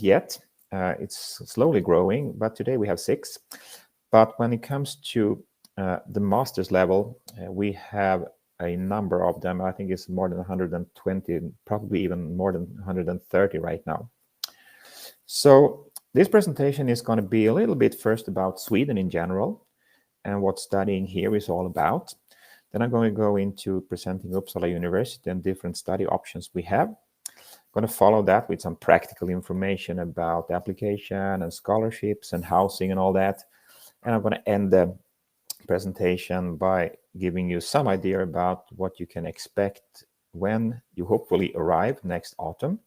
yet. It's slowly growing, but today we have 6. But when it comes to the master's level, we have a number of them. I think it's more than 120, probably even more than 130 right now. So this presentation is going to be a little bit first about Sweden in general and what studying here is all about. Then I'm going to go into presenting Uppsala University and different study options we have. I'm going to follow that with some practical information about application and scholarships and housing and all that. And I'm going to end the presentation by giving you some idea about what you can expect when you hopefully arrive next autumn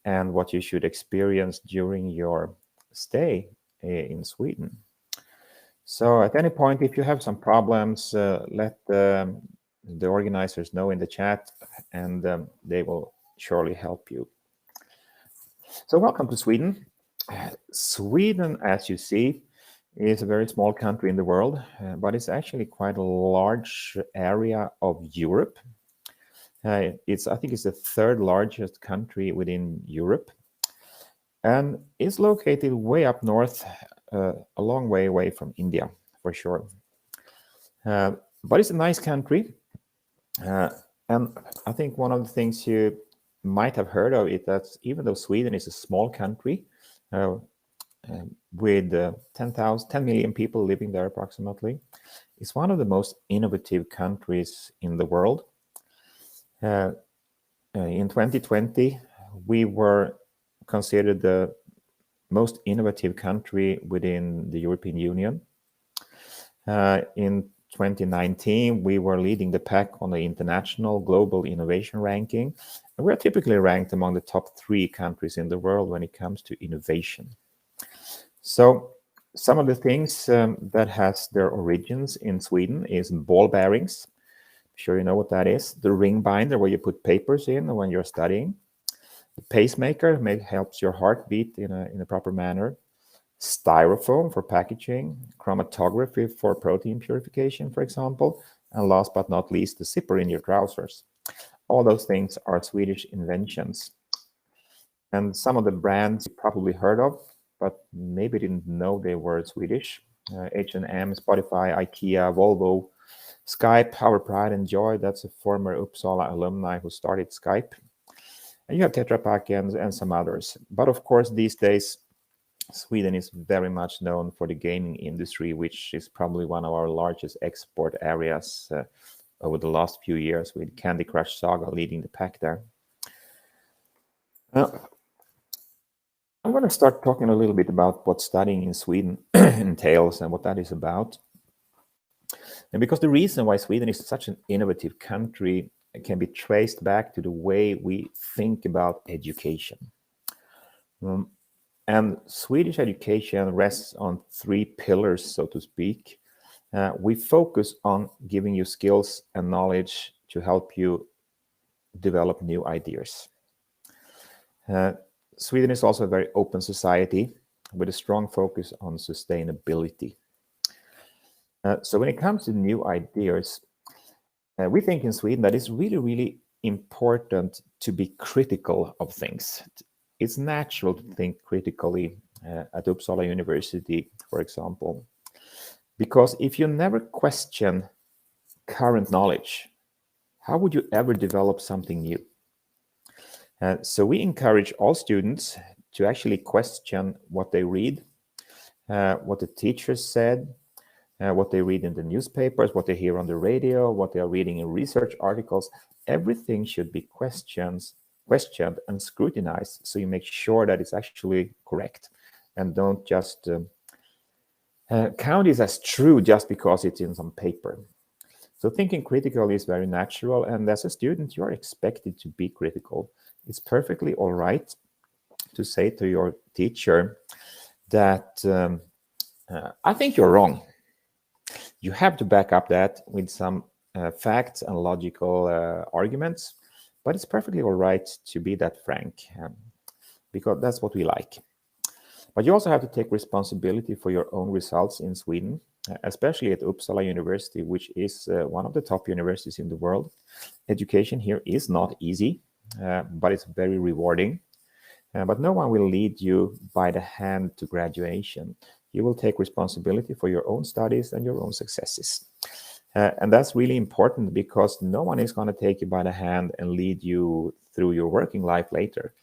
and what you should experience during your stay in Sweden. So at any point, if you have some problems, let the organizers know in the chat, and they will surely help you. So welcome to Sweden. Sweden, as you see, is a very small country in the world, but it's actually quite a large area of Europe. I think it's the 3rd largest country within Europe, and it's located way up north, a long way away from India, for sure. But it's a nice country, and I think one of the things you might have heard of it, that even though Sweden is a small country with 10 million people living there approximately, it's one of the most innovative countries in the world. In 2020, we were considered the most innovative country within the European Union. In 2019, we were leading the pack on the international global innovation ranking. And we're typically ranked among the top 3 countries in the world when it comes to innovation. So some of the things that has their origins in Sweden is ball bearings. I'm sure you know what that is. The ring binder where you put papers in when you're studying. The pacemaker helps your heart beat in a proper manner. Styrofoam for packaging, chromatography for protein purification, for example, and last but not least, the zipper in your trousers. All those things are Swedish inventions. And some of the brands you probably heard of, but maybe didn't know they were Swedish. H&M, Spotify, IKEA, Volvo, Skype, our pride and joy. That's a former Uppsala alumni who started Skype. And you have Tetra Pak and some others. But of course, these days, Sweden is very much known for the gaming industry, which is probably one of our largest export areas over the last few years, with Candy Crush Saga leading the pack there. Now, I'm going to start talking a little bit about what studying in Sweden entails and what that is about. And because the reason why Sweden is such an innovative country can be traced back to the way we think about education. And Swedish education rests on 3 pillars, so to speak. We focus on giving you skills and knowledge to help you develop new ideas. Sweden is also a very open society with a strong focus on sustainability. So when it comes to new ideas, we think in Sweden that it's really, really important to be critical of things. It's natural to think critically at Uppsala University, for example, because if you never question current knowledge, how would you ever develop something new? So we encourage all students to actually question what they read, what the teachers said, what they read in the newspapers, what they hear on the radio, what they are reading in research articles. Everything should be questioned and scrutinized, so you make sure that it's actually correct, and don't just count it as true just because it's in some paper. So thinking critically is very natural, and as a student, you are expected to be critical. It's perfectly all right to say to your teacher that I think you're wrong. You have to back up that with some facts and logical arguments, but it's perfectly all right to be that frank, because that's what we like. But you also have to take responsibility for your own results in Sweden, especially at Uppsala University, which is one of the top universities in the world. Education here is not easy, but it's very rewarding. But no one will lead you by the hand to graduation. You will take responsibility for your own studies and your own successes. And that's really important because no one is going to take you by the hand and lead you through your working life later.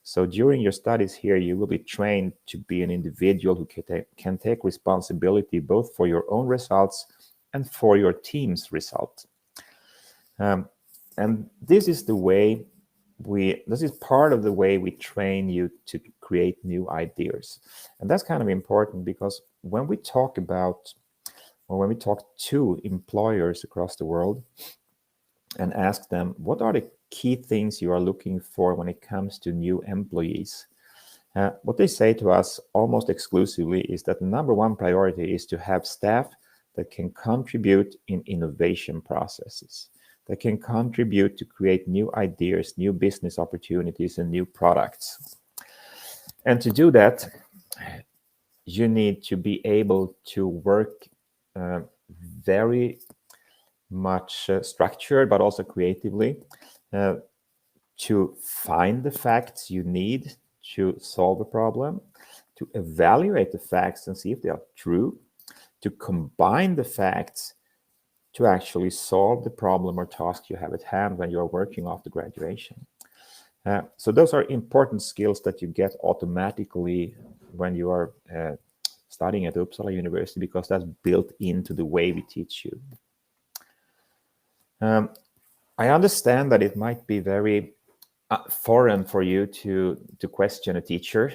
So during your studies here, you will be trained to be an individual who can take responsibility both for your own results and for your team's result. And this is part of the way we train you to create new ideas. And that's kind of important because when we talk to employers across the world and ask them, what are the key things you are looking for when it comes to new employees? What they say to us almost exclusively is that the number one priority is to have staff that can contribute in innovation processes, that can contribute to create new ideas, new business opportunities, and new products. And to do that, you need to be able to work very much structured, but also creatively, to find the facts you need to solve a problem, to evaluate the facts and see if they are true, to combine the facts to actually solve the problem or task you have at hand when you're working after graduation. So those are important skills that you get automatically when you are studying at Uppsala University, because that's built into the way we teach you. I understand that it might be very foreign for you to question a teacher.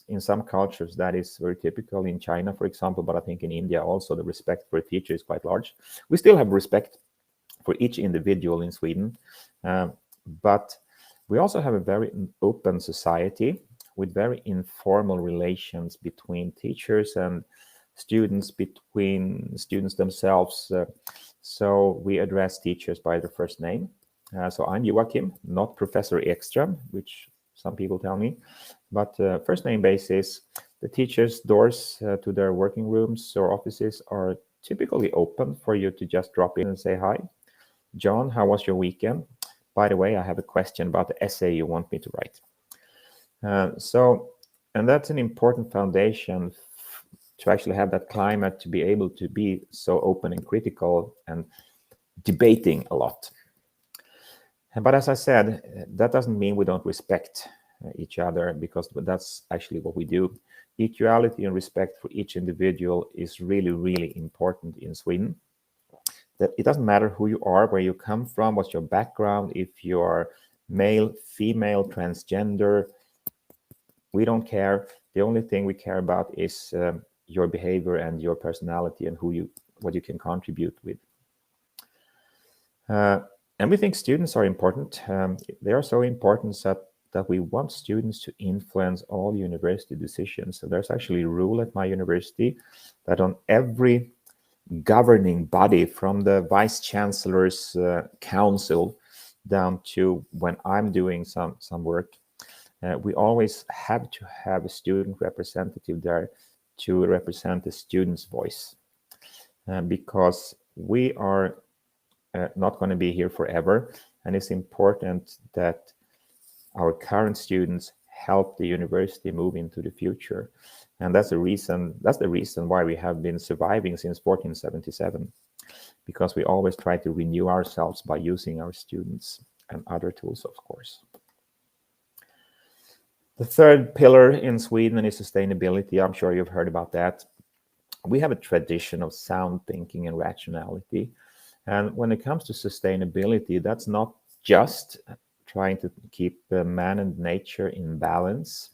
In some cultures, that is very typical. In China, for example, but I think in India also, the respect for a teacher is quite large. We still have respect for each individual in Sweden, but we also have a very open society with very informal relations between teachers and students, between students themselves. So we address teachers by their first name. So I'm Joachim, not Professor Ekström, which some people tell me, but first name basis. The teachers' doors to their working rooms or offices are typically open for you to just drop in and say, hi, John, how was your weekend? By the way, I have a question about the essay you want me to write. And that's an important foundation to actually have that climate to be able to be so open and critical and debating a lot. But as I said, that doesn't mean we don't respect each other, because that's actually what we do. Equality and respect for each individual is really, really important in Sweden. That it doesn't matter who you are, where you come from, what's your background, if you are male, female, transgender, we don't care. The only thing we care about is your behavior and your personality and what you can contribute with. And we think students are important. They are so important that we want students to influence all university decisions. So there's actually a rule at my university that on every governing body, from the vice chancellor's council down to when I'm doing some work, we always have to have a student representative there to represent the student's voice, because we are not going to be here forever, and it's important that our current students help the university move into the future. And that's the reason why we have been surviving since 1477, because we always try to renew ourselves by using our students and other tools, of course. The third pillar in Sweden is sustainability. I'm sure you've heard about that. We have a tradition of sound thinking and rationality. And when it comes to sustainability, that's not just trying to keep man and nature in balance,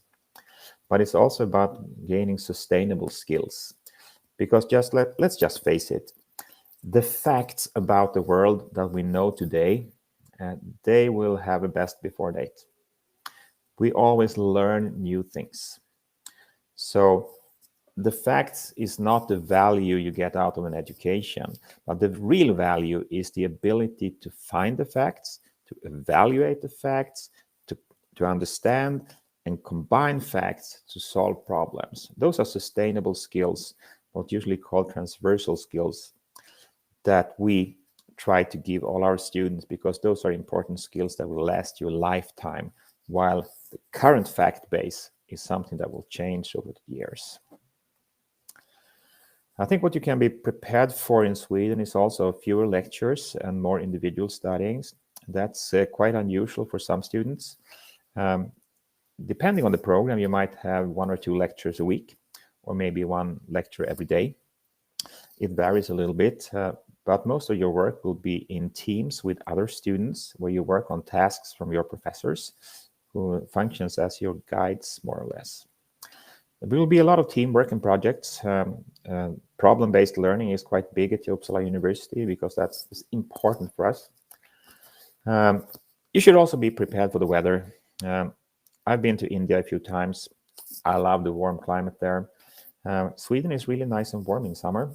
but it's also about gaining sustainable skills. Because let's just face it, the facts about the world that we know today, they will have a best before date. We always learn new things. So the facts is not the value you get out of an education, but the real value is the ability to find the facts, to evaluate the facts, to understand and combine facts to solve problems. Those are sustainable skills, what usually called transversal skills, that we try to give all our students, because those are important skills that will last you a lifetime while the current fact base is something that will change over the years. I think what you can be prepared for in Sweden is also fewer lectures and more individual studyings. That's quite unusual for some students. Depending on the program, you might have 1 or 2 lectures a week, or maybe 1 lecture every day. It varies a little bit, but most of your work will be in teams with other students, where you work on tasks from your professors, who functions as your guides, more or less. There will be a lot of teamwork and projects. Problem-based learning is quite big at Uppsala University because that's important for us. You should also be prepared for the weather. I've been to India a few times. I love the warm climate there. Sweden is really nice and warm in summer.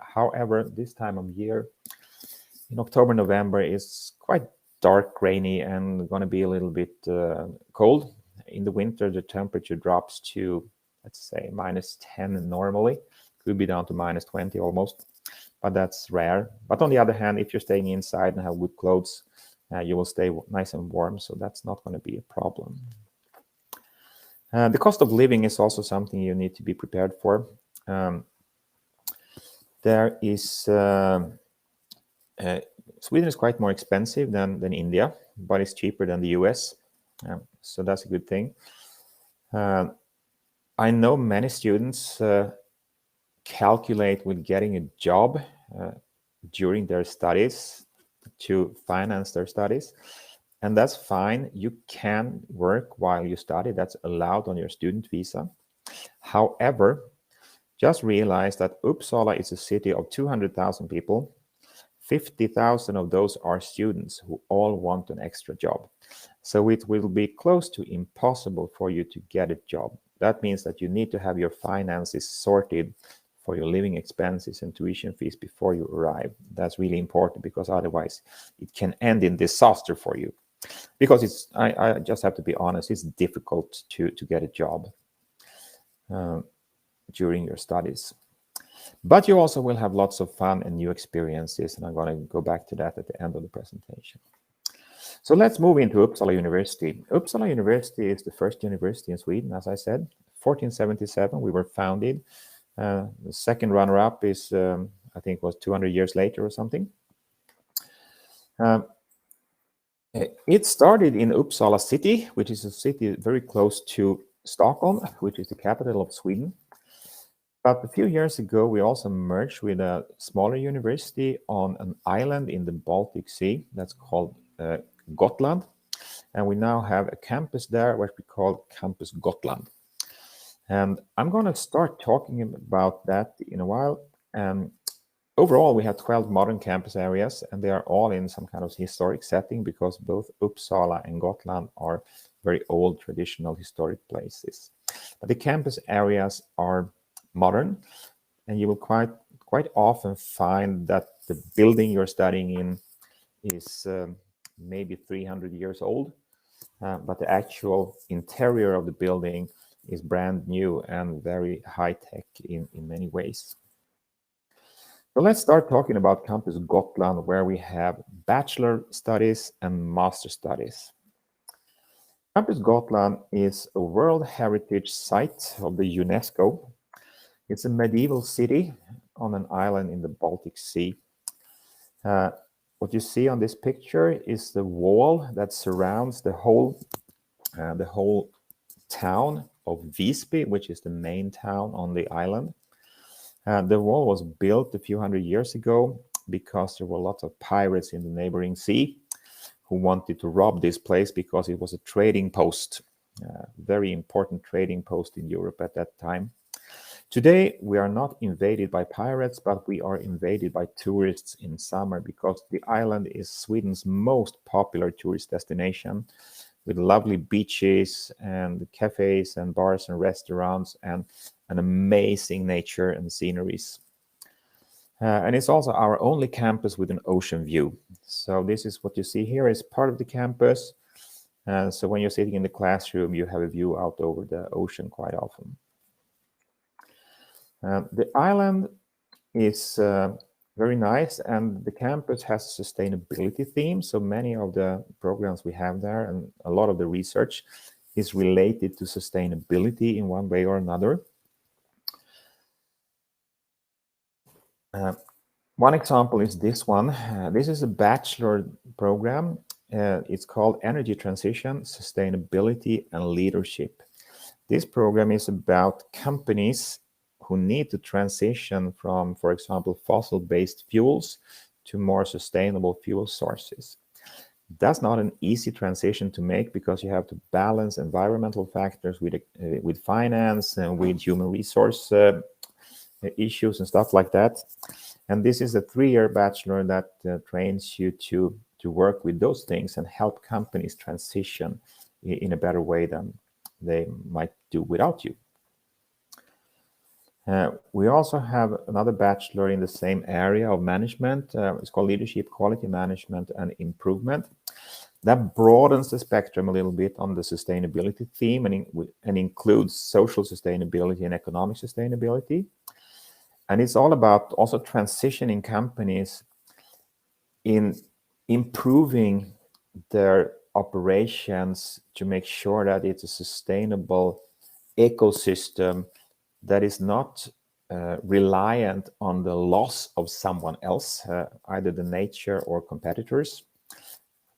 However, this time of year, in October, November, is quite dark, rainy, and going to be a little bit cold. In the winter, the temperature drops to, let's say, -10 normally. Could be down to -20 almost, but that's rare. But on the other hand, if you're staying inside and have good clothes, you will stay nice and warm, so that's not going to be a problem. The cost of living is also something you need to be prepared for. Sweden is quite more expensive than India, but it's cheaper than the US, so that's a good thing. I know many students calculate with getting a job during their studies to finance their studies, and that's fine. You can work while you study. That's allowed on your student visa. However, just realize that Uppsala is a city of 200,000 people. 50,000 of those are students who all want an extra job. So it will be close to impossible for you to get a job. That means that you need to have your finances sorted for your living expenses and tuition fees before you arrive. That's really important, because otherwise it can end in disaster for you. Because I just have to be honest, it's difficult to get a job during your studies. But you also will have lots of fun and new experiences, and I'm going to go back to that at the end of the presentation. So let's move into Uppsala University. Uppsala University is the first university in Sweden, as I said. 1477, we were founded. The second runner-up is, I think, was 200 years later or something. It started in Uppsala city, which is a city very close to Stockholm, which is the capital of Sweden. But a few years ago, we also merged with a smaller university on an island in the Baltic Sea that's called Gotland. And we now have a campus there, what we call Campus Gotland. And I'm going to start talking about that in a while. Overall, we have 12 modern campus areas, and they are all in some kind of historic setting, because both Uppsala and Gotland are very old, traditional, historic places. But the campus areas are modern, and you will quite often find that the building you're studying in is maybe 300 years old, but the actual interior of the building is brand new and very high-tech in many ways. So let's start talking about Campus Gotland, where we have bachelor studies and master studies. Campus Gotland is a World Heritage Site of the UNESCO. It's a medieval city on an island in the Baltic Sea. What you see on this picture is the wall that surrounds the whole town of Visby, which is the main town on the island. The wall was built a few hundred years ago because there were lots of pirates in the neighboring sea who wanted to rob this place, because it was a trading post, very important trading post in Europe at that time. Today, we are not invaded by pirates, but we are invaded by tourists in summer, because the island is Sweden's most popular tourist destination, with lovely beaches and cafes and bars and restaurants and an amazing nature and sceneries. And it's also our only campus with an ocean view. So this is what you see here is part of the campus. So when you're sitting in the classroom, you have a view out over the ocean quite often. The island is very nice, and the campus has a sustainability theme. So many of the programs we have there and a lot of the research is related to sustainability in one way or another. One example is this one. This is a bachelor program. It's called Energy Transition, Sustainability and Leadership. This program is about companies who need to transition from, for example, fossil-based fuels to more sustainable fuel sources. That's not an easy transition to make because you have to balance environmental factors with finance and with human resource issues and stuff like that. And this is a 3-year bachelor that trains you to work with those things and help companies transition in a better way than they might do without you. We also have another bachelor in the same area of management. It's called Leadership, Quality Management and Improvement. That broadens the spectrum a little bit on the sustainability theme and includes social sustainability and economic sustainability. And it's all about also transitioning companies in improving their operations to make sure that it's a sustainable ecosystem that is not reliant on the loss of someone else, either the nature or competitors,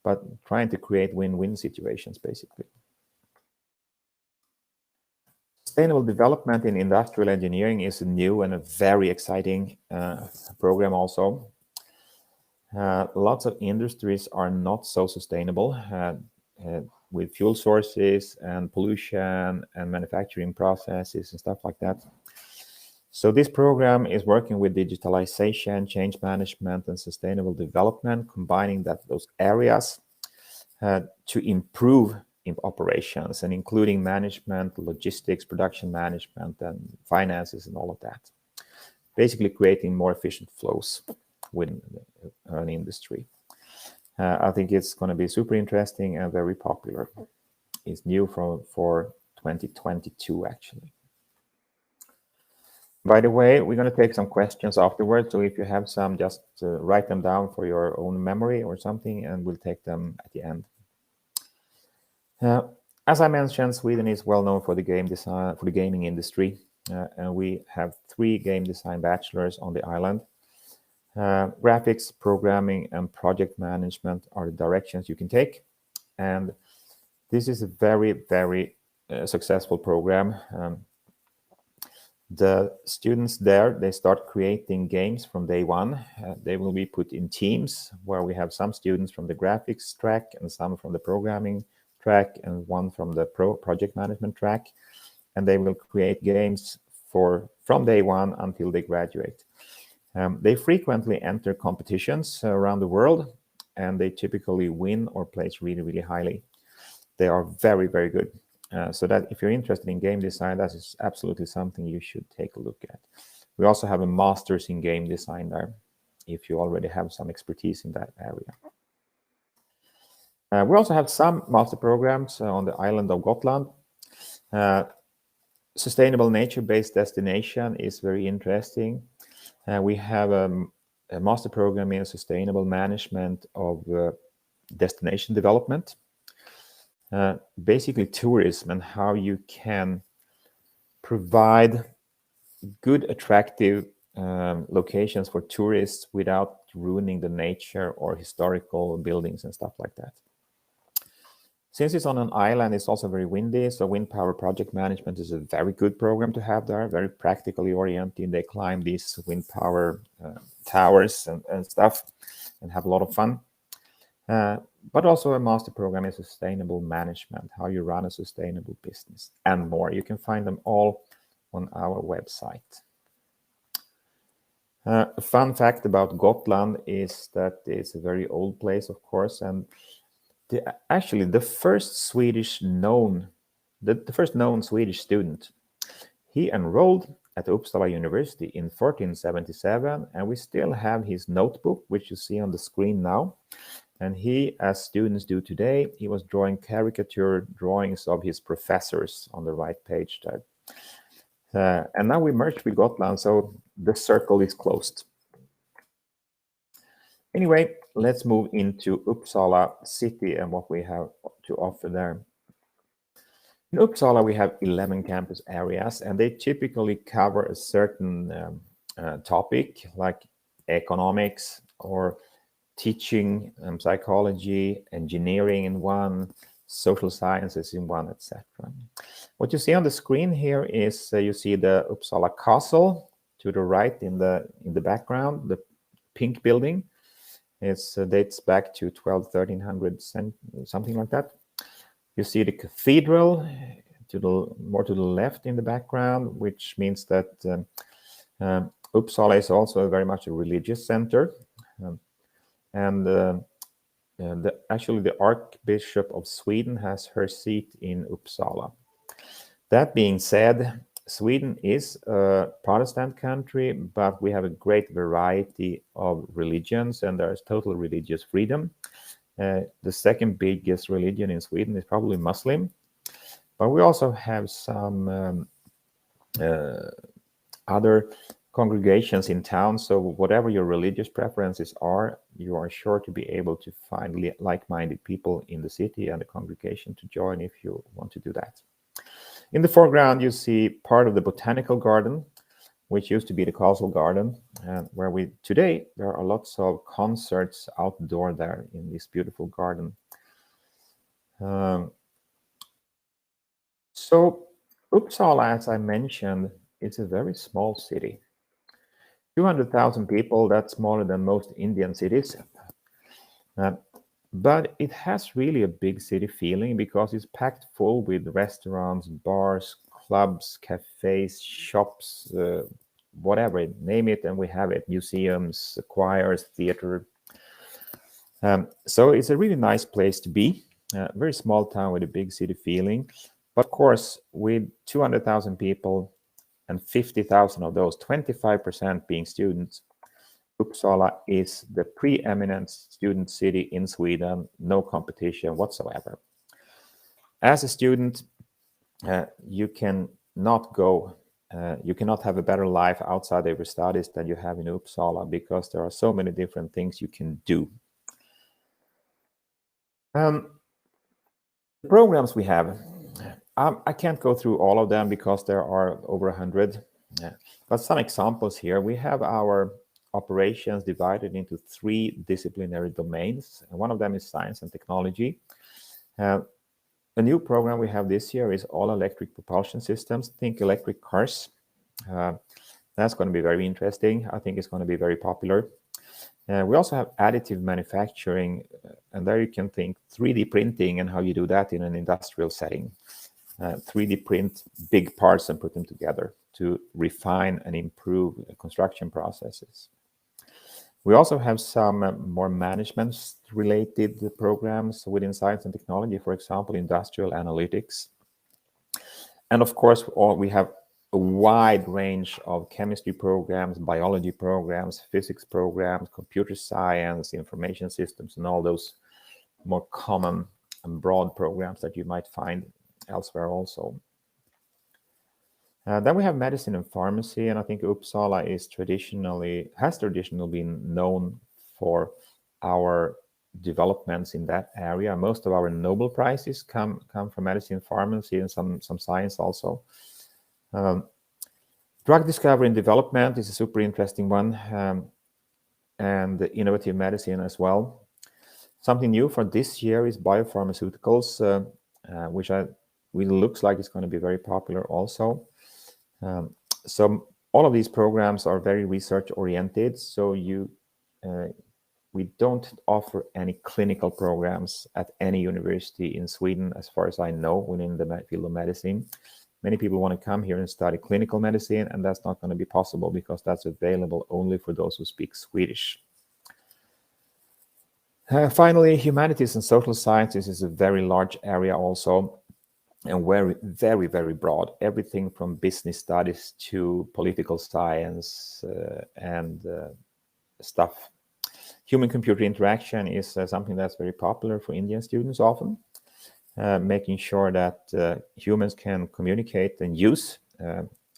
but trying to create win-win situations, basically. Sustainable development in industrial engineering is a new and a very exciting program also. Lots of industries are not so sustainable with fuel sources and pollution and manufacturing processes and stuff like that. So this program is working with digitalization, change management, and sustainable development, combining those areas to improve operations and including management, logistics, production management, and finances and all of that. Basically creating more efficient flows within an industry. I think it's going to be super interesting and very popular. It's new for 2022, actually. By the way, we're going to take some questions afterwards. So if you have some, just write them down for your own memory or something, and we'll take them at the end. As I mentioned, Sweden is well known for the game design, for the gaming industry, and we have 3 game design bachelors on the island. Graphics, programming, and project management are the directions you can take. And this is a very, very successful program. The students there, they start creating games from day one. They will be put in teams where we have some students from the graphics track and some from the programming track and one from the project management track. And they will create games from day one until they graduate. They frequently enter competitions around the world, and they typically win or place really, really highly. They are very, very good. So that if you're interested in game design, that is absolutely something you should take a look at. We also have a master's in game design there, if you already have some expertise in that area. We also have some master programs on the island of Gotland. Sustainable nature-based destination is very interesting. We have a master program in sustainable management of destination development. Basically tourism and how you can provide good, attractive locations for tourists without ruining the nature or historical buildings and stuff like that. Since it's on an island, it's also very windy, so wind power project management is a very good program to have there, very practically oriented. They climb these wind power towers and stuff and have a lot of fun. But also a master program in sustainable management, how you run a sustainable business, and more. You can find them all on our website. A fun fact about Gotland is that it's a very old place, of course, and actually the first known Swedish student, he enrolled at Uppsala University in 1477, and we still have his notebook, which you see on the screen now. And he, as students do today, he was drawing caricature drawings of his professors on the right page there. And now we merged with Gotland, so the circle is closed. Anyway, let's move into Uppsala city and what we have to offer there. In Uppsala, we have 11 campus areas, and they typically cover a certain topic, like economics or teaching, psychology, engineering in one, social sciences in one, etc. What you see on the screen here is you see the Uppsala Castle to the right in the background, the pink building. It dates back to 1300, something like that. You see the cathedral more to the left in the background, which means that Uppsala is also very much a religious center. Actually, the Archbishop of Sweden has her seat in Uppsala. That being said, Sweden is a Protestant country, but we have a great variety of religions, and there is total religious freedom. The second biggest religion in Sweden is probably Muslim, but we also have some other congregations in town. So whatever your religious preferences are, you are sure to be able to find like-minded people in the city and the congregation to join if you want to do that. In the foreground, you see part of the botanical garden, which used to be the castle garden, where today there are lots of concerts outdoor there in this beautiful garden. So Uppsala, as I mentioned, is a very small city. 200,000 people, that's smaller than most Indian cities. But it has really a big city feeling because it's packed full with restaurants, bars, clubs, cafes, shops, whatever, name it, and we have it. Museums, choirs, theater. So it's a really nice place to be. Very small town with a big city feeling. But of course, with 200,000 people and 50,000 of those, 25% being students, Uppsala is the preeminent student city in Sweden, no competition whatsoever. As a student, you cannot have a better life outside of your studies than you have in Uppsala, because there are so many different things you can do. The programs we have, I can't go through all of them because there are over 100. But some examples here. We have our operations divided into 3 disciplinary domains. And one of them is science and technology. A new program we have this year is all electric propulsion systems. Think electric cars. That's going to be very interesting. I think it's going to be very popular. We also have additive manufacturing, and there you can think 3D printing and how you do that in an industrial setting. 3D print big parts and put them together to refine and improve construction processes. We also have some more management-related programs within science and technology, for example, industrial analytics. And of course, we have a wide range of chemistry programs, biology programs, physics programs, computer science, information systems, and all those more common and broad programs that you might find elsewhere also. Then we have medicine and pharmacy, and I think Uppsala has traditionally been known for our developments in that area. Most of our Nobel Prizes come from medicine and pharmacy, and some science also. Drug discovery and development is a super interesting one, and innovative medicine as well. Something new for this year is biopharmaceuticals, which looks like it's going to be very popular also. So all of these programs are very research oriented. So we don't offer any clinical programs at any university in Sweden, as far as I know, within the field of medicine. Many people want to come here and study clinical medicine, and that's not going to be possible because that's available only for those who speak Swedish. Finally, humanities and social sciences is a very large area also, and very, very broad. Everything from business studies to political science and stuff. Human-computer interaction is something that's very popular for Indian students often. Making sure that humans can communicate and use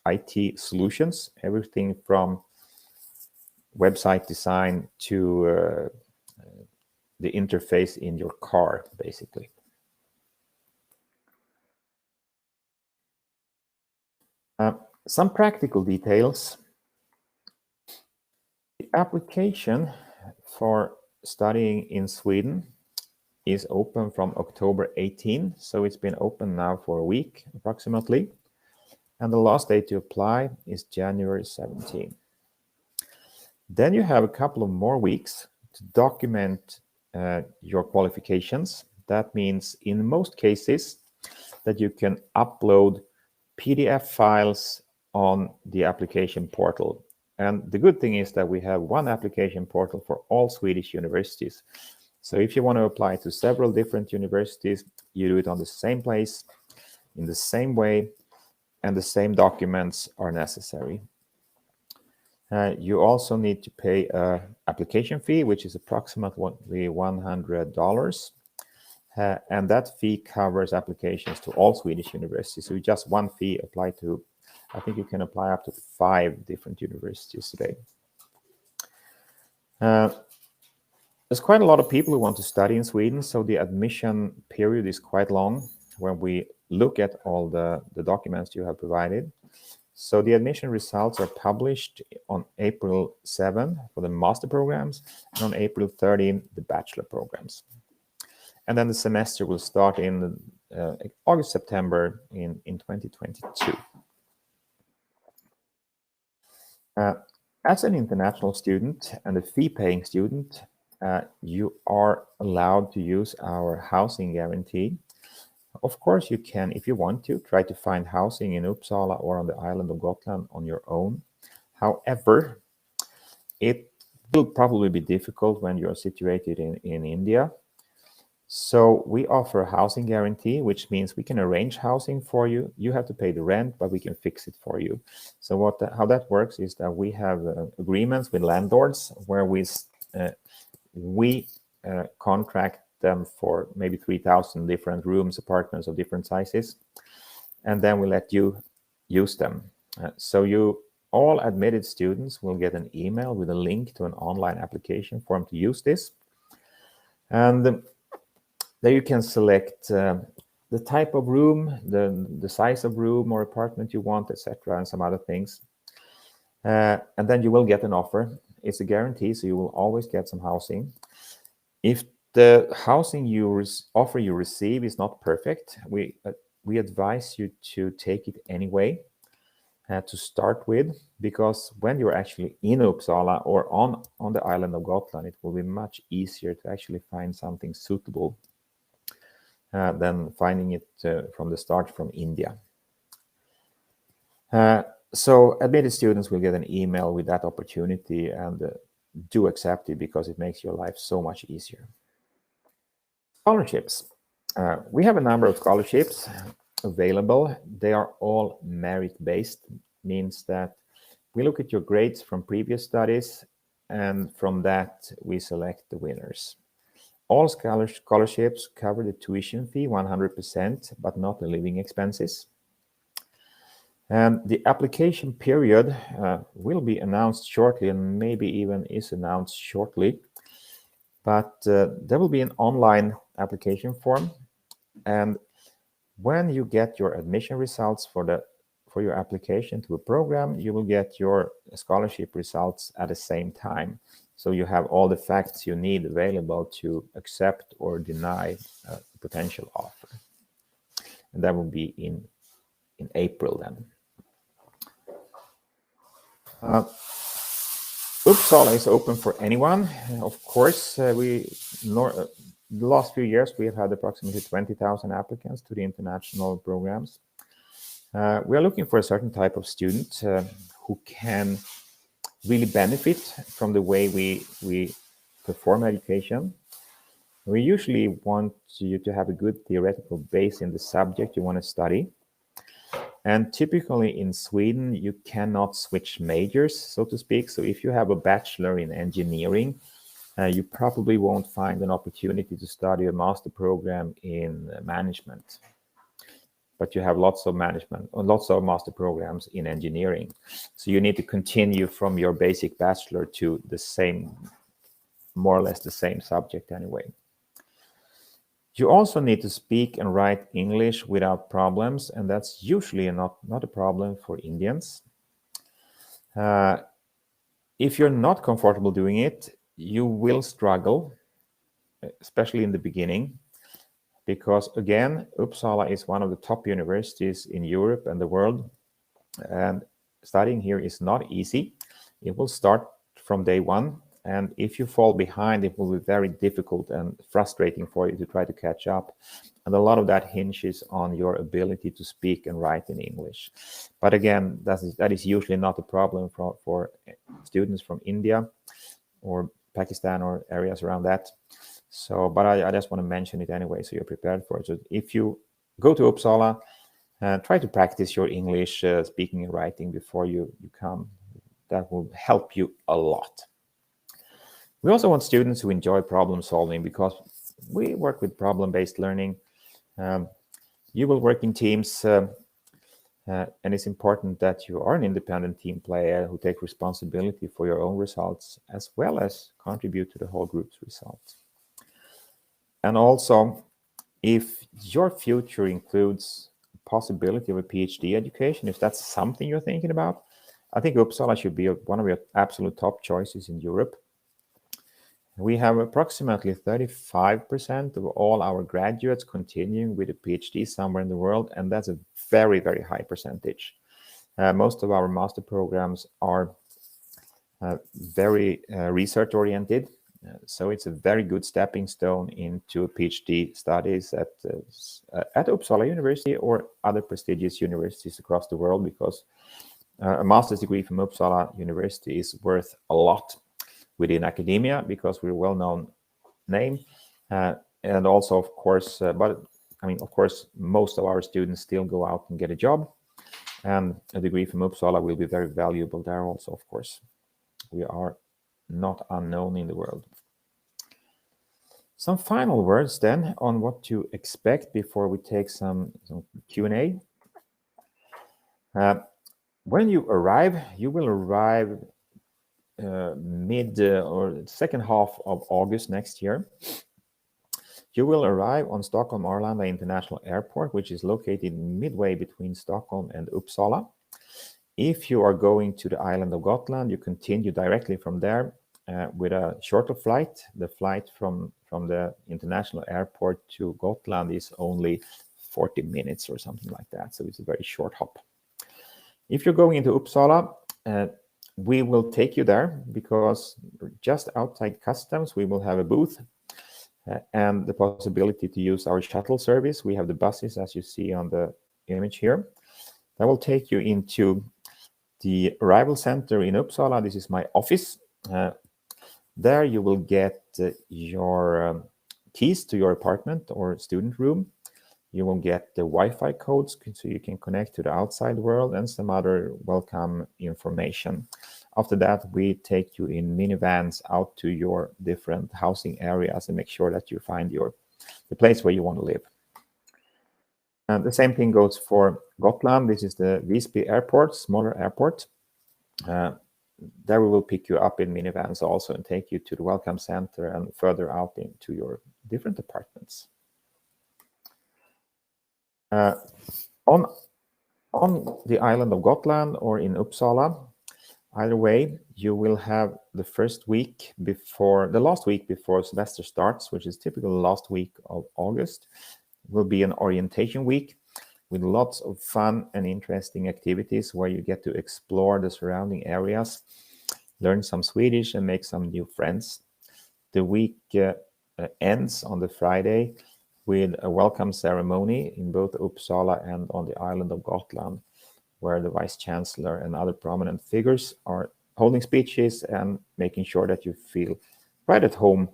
IT solutions, everything from website design to the interface in your car, basically. Some practical details. The application for studying in Sweden is open from October 18, so it's been open now for a week approximately, and the last day to apply is January 17. Then you have a couple of more weeks to document your qualifications. That means in most cases that you can upload PDF files on the application portal. And the good thing is that we have one application portal for all Swedish universities. So if you want to apply to several different universities, you do it on the same place, in the same way, and the same documents are necessary. You also need to pay an application fee, which is approximately $100. And that fee covers applications to all Swedish universities. So just one fee apply to, I think you can apply up to 5 different universities today. There's quite a lot of people who want to study in Sweden, so the admission period is quite long when we look at all the documents you have provided. So the admission results are published on April 7 for the master programs and on April 13 the bachelor programs. And then the semester will start in August, September in 2022. As an international student and a fee-paying student, you are allowed to use our housing guarantee. Of course, you can, if you want to, try to find housing in Uppsala or on the island of Gotland on your own. However, it will probably be difficult when you're situated in India. So we offer a housing guarantee, which means we can arrange housing for you. You have to pay the rent, but we can fix it for you. So how that works is that we have agreements with landlords where we contract them for maybe 3,000 different rooms, apartments of different sizes, and then we let you use them. So all admitted students will get an email with a link to an online application form to use this. And there you can select the type of room, the size of room or apartment you want, etc., and some other things. And then you will get an offer. It's a guarantee, so you will always get some housing. If the housing offer you receive is not perfect, we advise you to take it anyway to start with, because when you're actually in Uppsala or on the island of Gotland, it will be much easier to actually find something suitable than finding it from the start from India. So admitted students will get an email with that opportunity, and do accept it because it makes your life so much easier. Scholarships. We have a number of scholarships available. They are all merit-based, means that we look at your grades from previous studies, and from that we select the winners. All scholarships cover the tuition fee 100%, but not the living expenses. And the application period will be announced shortly, and maybe even is announced shortly. But there will be an online application form, and when you get your admission results for your application to a program, you will get your scholarship results at the same time. So you have all the facts you need available to accept or deny a potential offer. And that will be in April then. Uppsala is open for anyone. Of course, the last few years we have had approximately 20,000 applicants to the international programs. We are looking for a certain type of student who can really benefit from the way we perform education. We usually want you to have a good theoretical base in the subject you want to study. And typically in Sweden, you cannot switch majors, so to speak. So if you have a bachelor in engineering, you probably won't find an opportunity to study a master program in management. But you have lots of master programs in engineering. So you need to continue from your basic bachelor to the same, more or less the same subject anyway. You also need to speak and write English without problems, and that's usually not a problem for Indians. If you're not comfortable doing it, you will struggle, especially in the beginning, because again, Uppsala is one of the top universities in Europe and the world, and studying here is not easy. It will start from day one, and if you fall behind, it will be very difficult and frustrating for you to try to catch up. And a lot of that hinges on your ability to speak and write in English. But again, that is usually not a problem for students from India or Pakistan or areas around that. So, but I just want to mention it anyway, so you're prepared for it. So if you go to Uppsala, try to practice your English speaking and writing before you come. That will help you a lot. We also want students who enjoy problem solving, because we work with problem-based learning. You will work in teams, and it's important that you are an independent team player who take responsibility for your own results, as well as contribute to the whole group's results. And also, if your future includes possibility of a PhD education, if that's something you're thinking about, I think Uppsala should be one of your absolute top choices in Europe. We have approximately 35% of all our graduates continuing with a PhD somewhere in the world, and that's a very, very high percentage. Most of our master programs are very research-oriented, so it's a very good stepping stone into PhD studies at Uppsala University or other prestigious universities across the world, because a master's degree from Uppsala University is worth a lot within academia, because we're a well-known name, and also, of course, of course, most of our students still go out and get a job, and a degree from Uppsala will be very valuable there also, of course. We are not unknown in the world. Some final words then on what to expect before we take some Q&A. When you arrive, you will arrive mid or second half of August next year. You will arrive on Stockholm Arlanda International Airport, which is located midway between Stockholm and Uppsala. If you are going to the island of Gotland, you continue directly from there with a shorter flight. The flight from the international airport to Gotland is only 40 minutes or something like that, so it's a very short hop. If you're going into Uppsala, we will take you there, because just outside customs we will have a booth and the possibility to use our shuttle service. We have the buses, as you see on the image here, that will take you into the arrival center in Uppsala. This is my office. There you will get your keys to your apartment or student room. You will get the Wi-Fi codes so you can connect to the outside world, and some other welcome information. After that, we take you in minivans out to your different housing areas and make sure that you find the place where you want to live. And the same thing goes for Gotland. This is the Visby airport, smaller airport. There we will pick you up in minivans also and take you to the welcome center and further out into your different apartments. On the island of Gotland or in Uppsala, either way, you will have the last week before semester starts, which is typically the last week of August, will be an orientation week with lots of fun and interesting activities where you get to explore the surrounding areas, learn some Swedish, and make some new friends. The week ends on the Friday with a welcome ceremony in both Uppsala and on the island of Gotland, where the Vice Chancellor and other prominent figures are holding speeches and making sure that you feel right at home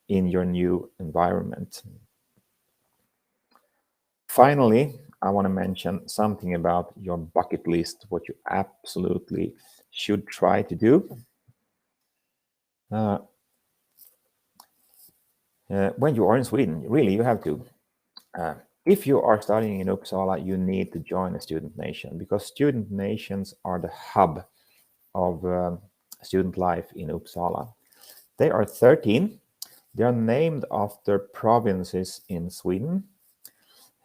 in your new environment. Finally, I want to mention something about your bucket list, what you absolutely should try to do. When you are in Sweden, really, you have to. If you are studying in Uppsala, you need to join a student nation, because student nations are the hub of student life in Uppsala. They are 13. They are named after provinces in Sweden.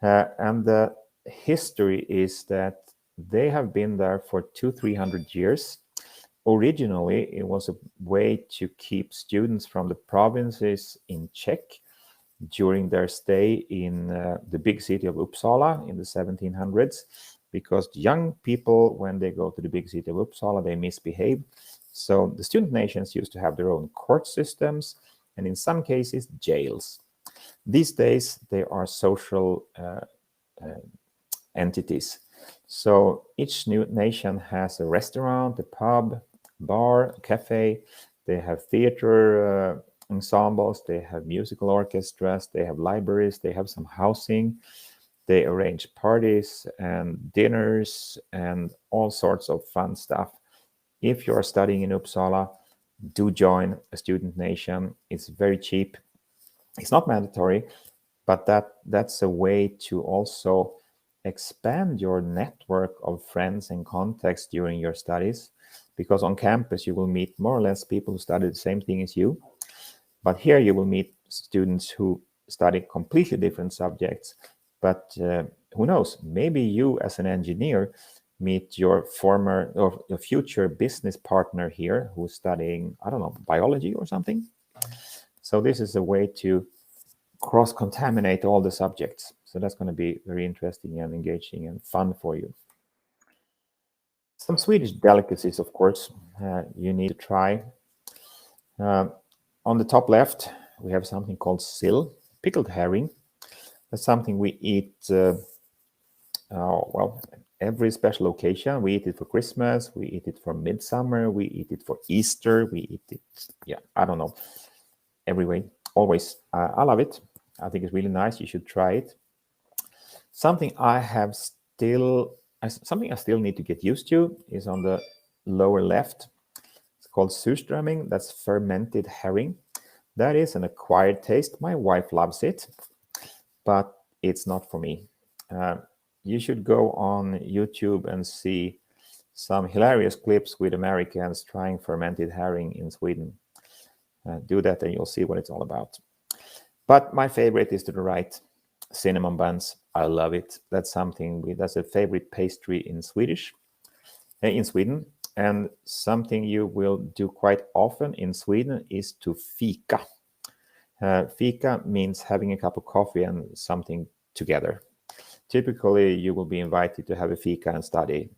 And the history is that they have been there for 200-300 years. Originally, it was a way to keep students from the provinces in check during their stay in the big city of Uppsala in the 1700s, because young people, when they go to the big city of Uppsala, they misbehave. So the student nations used to have their own court systems, and in some cases, jails. These days, they are social entities. So each new nation has a restaurant, a pub, bar, a cafe. They have theater ensembles, they have musical orchestras, they have libraries, they have some housing. They arrange parties and dinners and all sorts of fun stuff. If you are studying in Uppsala, do join a student nation. It's very cheap. It's not mandatory, but that's a way to also expand your network of friends and contacts during your studies, because on campus you will meet more or less people who study the same thing as you. But here you will meet students who study completely different subjects. But who knows, maybe you as an engineer meet your former or your future business partner here who's studying, I don't know, biology or something. So this is a way to cross-contaminate all the subjects. So that's going to be very interesting and engaging and fun for you. Some Swedish delicacies, of course, you need to try. On the top left, we have something called sill, pickled herring. That's something we eat, well, every special occasion. We eat it for Christmas, we eat it for midsummer, we eat it for Easter, we eat it, yeah, I don't know, every way, always. I love it. I think it's really nice. You should try it. Something I still need to get used to is on the lower left. It's called surströmming. That's fermented herring. That is an acquired taste. My wife loves it, but it's not for me. You should go on YouTube and see some hilarious clips with Americans trying fermented herring in Sweden. Do that and you'll see what it's all about. But my favorite is to the right, cinnamon buns. I love it. That's that's a favorite pastry in Sweden. And something you will do quite often in Sweden is to fika. Fika means having a cup of coffee and something together. Typically, you will be invited to have a fika and study.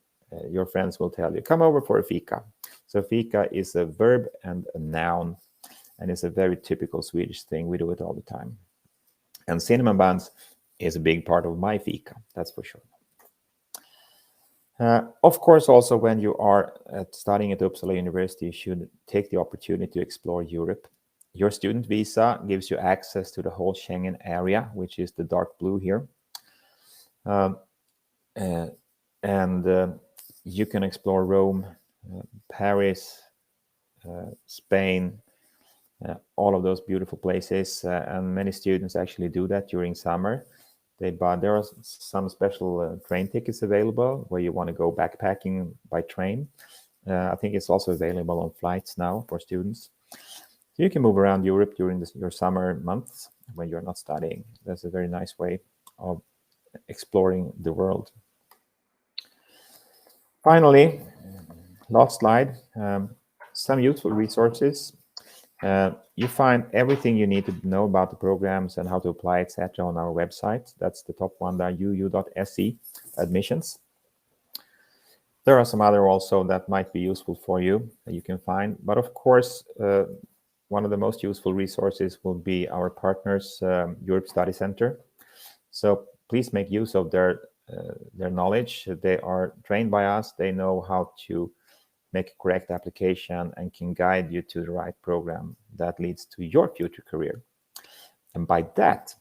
Your friends will tell you, come over for a fika. So fika is a verb and a noun, and it's a very typical Swedish thing. We do it all the time. And cinnamon buns is a big part of my fika, that's for sure. Of course, also when you are studying at Uppsala University, you should take the opportunity to explore Europe. Your student visa gives you access to the whole Schengen area, which is the dark blue here. You can explore Rome, Paris, Spain, all of those beautiful places. And many students actually do that during summer. There are some special train tickets available where you want to go backpacking by train. I think it's also available on flights now for students. So you can move around Europe during your summer months when you're not studying. That's a very nice way of exploring the world. Finally, last slide, some useful resources. You find everything you need to know about the programs and how to apply, etc. on our website. That's the top one there, uu.se, admissions. There are some other also that might be useful for you that you can find. But of course, one of the most useful resources will be our partners, Europe Study Center. So please make use of their knowledge. They are trained by us. They know how to make a correct application and can guide you to the right program that leads to your future career. And by that,